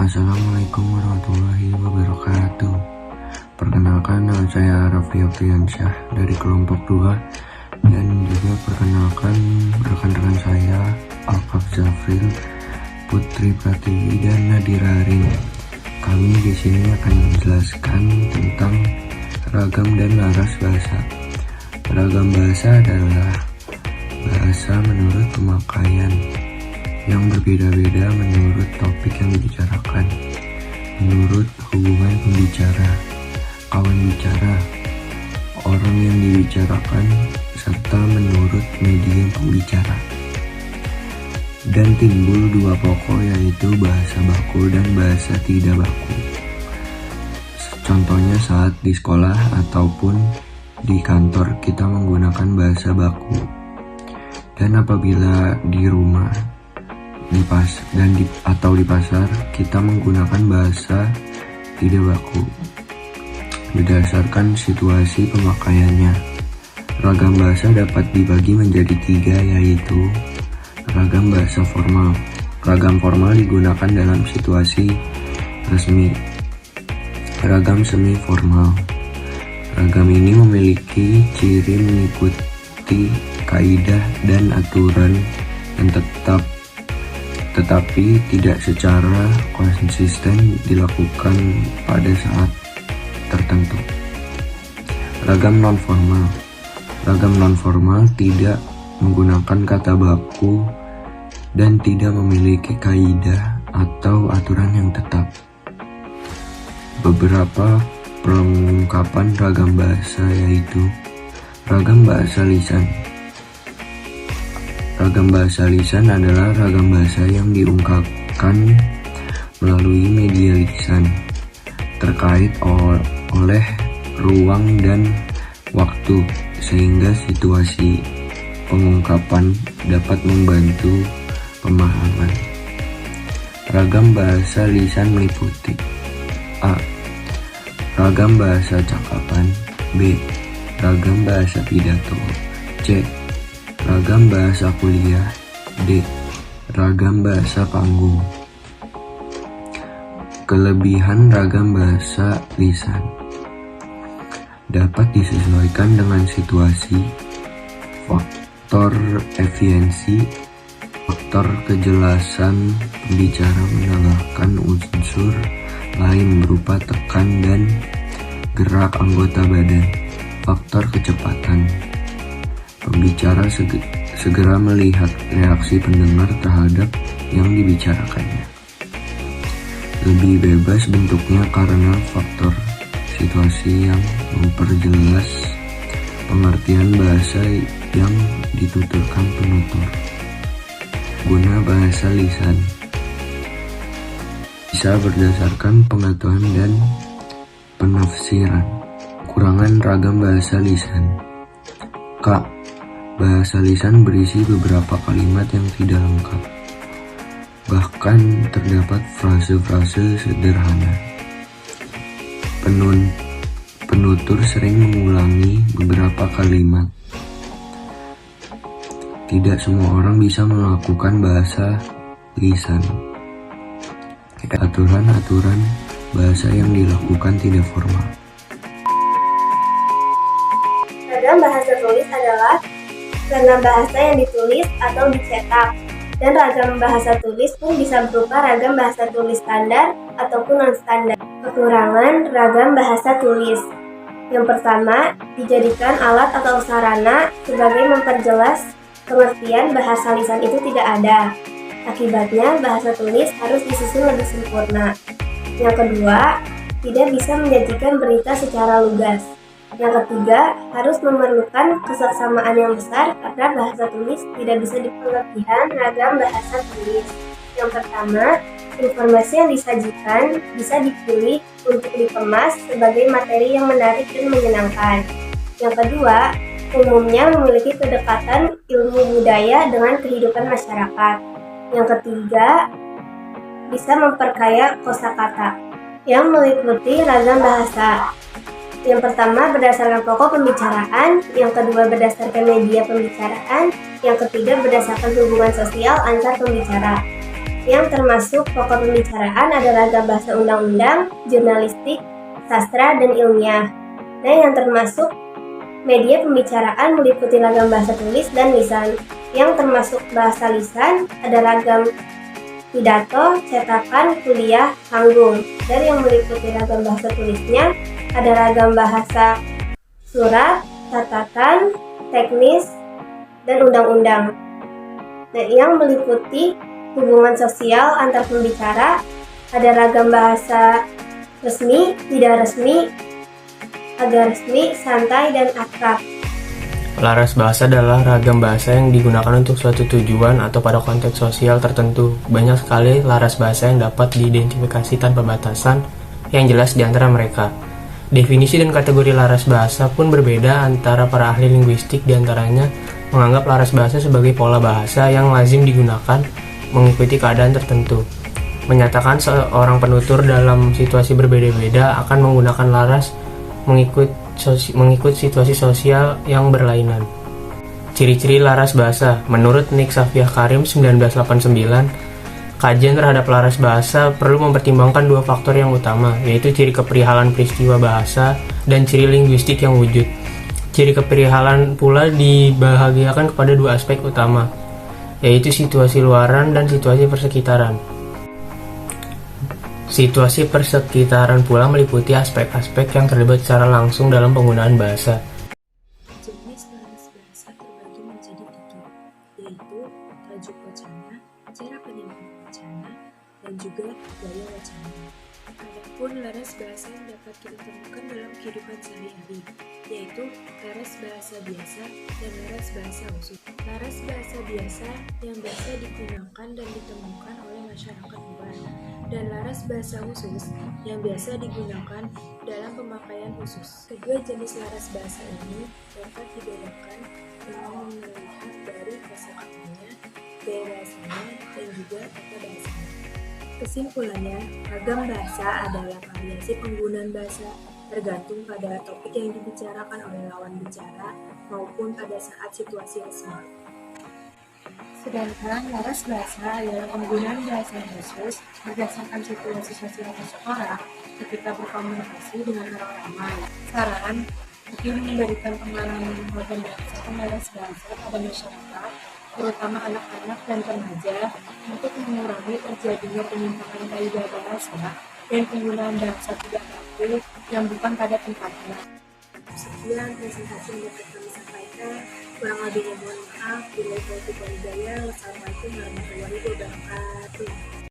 Assalamualaikum warahmatullahi wabarakatuh. Perkenalkan, nama saya Raffi Afriansyah dari kelompok 2, dan juga perkenalkan rekan-rekan saya Alkaf Zafril, Putri Pratiwi, dan Nadira Arin. Kami di sini akan menjelaskan tentang ragam dan laras bahasa. Ragam bahasa adalah bahasa menurut pemakaian yang berbeda-beda menurut topik yang dibicarakan, menurut hubungan pembicara, kawan bicara, orang yang dibicarakan, serta menurut medium pembicara. Dan timbul dua pokok, yaitu bahasa baku dan bahasa tidak baku. Contohnya saat di sekolah ataupun di kantor kita menggunakan bahasa baku. Dan apabila di rumah atau di pasar kita menggunakan bahasa tidak baku berdasarkan situasi pemakaiannya. Ragam bahasa dapat dibagi menjadi 3, yaitu ragam bahasa formal. Ragam formal digunakan dalam situasi resmi. Ragam semi formal. Ragam ini memiliki ciri mengikuti kaidah dan aturan yang tetapi tidak secara konsisten dilakukan pada saat tertentu. Ragam non-formal. Ragam non-formal tidak menggunakan kata baku dan tidak memiliki kaidah atau aturan yang tetap. Beberapa pengungkapan ragam bahasa yaitu ragam bahasa lisan. Ragam bahasa lisan adalah ragam bahasa yang diungkapkan melalui media lisan, terkait oleh ruang dan waktu, sehingga situasi pengungkapan dapat membantu pemahaman. Ragam bahasa lisan meliputi: A. Ragam bahasa cakapan. B. Ragam bahasa pidato. C. Ragam bahasa kuliah. D. Ragam bahasa panggung. Kelebihan ragam bahasa lisan dapat disesuaikan dengan situasi, faktor efisiensi, faktor kejelasan pembicara menambahkan unsur lain berupa tekan dan gerak anggota badan, faktor kecepatan. Pembicara segera melihat reaksi pendengar terhadap yang dibicarakannya. Lebih bebas bentuknya karena faktor situasi yang memperjelas pengertian bahasa yang dituturkan penutur. Guna bahasa lisan bisa berdasarkan pengetahuan dan penafsiran. Kurangan ragam bahasa lisan. K. Bahasa lisan berisi beberapa kalimat yang tidak lengkap. Bahkan terdapat frase-frase sederhana. Penutur sering mengulangi beberapa kalimat. Tidak semua orang bisa melakukan bahasa lisan. Aturan-aturan bahasa yang dilakukan tidak formal. Ragam bahasa tulis adalah ragam bahasa yang ditulis atau dicetak, dan ragam bahasa tulis pun bisa berupa ragam bahasa tulis standar ataupun non-standar. Kekurangan ragam bahasa tulis: yang pertama, dijadikan alat atau sarana sebagai memperjelas pengertian bahasa lisan itu tidak ada. Akibatnya, bahasa tulis harus disusun lebih sempurna. Yang kedua, tidak bisa menyajikan berita secara lugas. Yang ketiga, harus memerlukan kesesamaan yang besar karena bahasa tulis tidak bisa dipengertian ragam bahasa tulis. Yang pertama, informasi yang disajikan bisa dipilih untuk dikemas sebagai materi yang menarik dan menyenangkan. Yang kedua, umumnya memiliki kedekatan ilmu budaya dengan kehidupan masyarakat. Yang ketiga, bisa memperkaya kosakata yang meliputi ragam bahasa. Yang pertama berdasarkan pokok pembicaraan, yang kedua berdasarkan media pembicaraan, yang ketiga berdasarkan hubungan sosial antar pembicara. yang termasuk pokok pembicaraan ada ragam bahasa undang-undang, jurnalistik, sastra, dan ilmiah. Nah, yang termasuk media pembicaraan meliputi ragam bahasa tulis dan lisan. Yang termasuk bahasa lisan ada ragam pidato, cetakan, kuliah, panggung. Dan yang meliputi ragam bahasa tulisnya ada ragam bahasa surat, catatan, teknis, dan undang-undang. Nah, yang meliputi hubungan sosial antar pembicara ada ragam bahasa resmi, tidak resmi, agak resmi, santai, dan akrab. Laras bahasa adalah ragam bahasa yang digunakan untuk suatu tujuan atau pada konteks sosial tertentu. Banyak sekali laras bahasa yang dapat diidentifikasi tanpa batasan yang jelas di antara mereka. Definisi dan kategori laras bahasa pun berbeda antara para ahli linguistik, di antaranya menganggap laras bahasa sebagai pola bahasa yang lazim digunakan mengikuti keadaan tertentu. Menyatakan seorang penutur dalam situasi berbeda-beda akan menggunakan laras mengikut situasi sosial yang berlainan. Ciri-ciri laras bahasa. Menurut Nick Safiah Karim 1989, kajian terhadap laras bahasa perlu mempertimbangkan dua faktor yang utama, yaitu ciri keperihalan peristiwa bahasa dan ciri linguistik yang wujud. Ciri keperihalan pula dibahagiakan kepada dua aspek utama, yaitu situasi luaran dan situasi persekitaran. Situasi persekitaran pula meliputi aspek-aspek yang terlibat secara langsung dalam penggunaan bahasa. Jenis laras bahasa terbagi menjadi tiga, yaitu tajuk wacana, cara penyampaian wacana, dan juga gaya wacana. Adapun laras bahasa yang dapat kita temukan dalam kehidupan sehari-hari, yaitu laras bahasa biasa dan laras bahasa khusus. Laras bahasa biasa yang biasa digunakan dan ditemukan oleh masyarakat luas, dan laras bahasa khusus yang biasa digunakan dalam pemakaian khusus. Kedua jenis laras bahasa ini dapat dibedakan dengan melihat dari kosakatanya, gaya bahasanya, dan juga tata bahasanya. Kesimpulannya, ragam bahasa adalah variasi penggunaan bahasa tergantung pada topik yang dibicarakan oleh lawan bicara maupun pada saat situasi resmi. Sedangkan laras bahasa adalah penggunaan bahasa yang khusus berdasarkan situasi sosial seseorang ketika berkomunikasi dengan orang ramai. Saran, mungkin memberikan pengalaman ragam bahasa dan laras bahasa pada masyarakat, terutama anak-anak dan remaja, untuk mengurangi terjadinya penyimpangan kaidah bahasa dan penggunaan bahasa tidak baku yang bukan pada tempatnya. Sekian presentasi yang dapat kami sampaikan. Kurang lebihnya mohon maaf. Wassalamualaikum warahmatullahi wabarakatuh.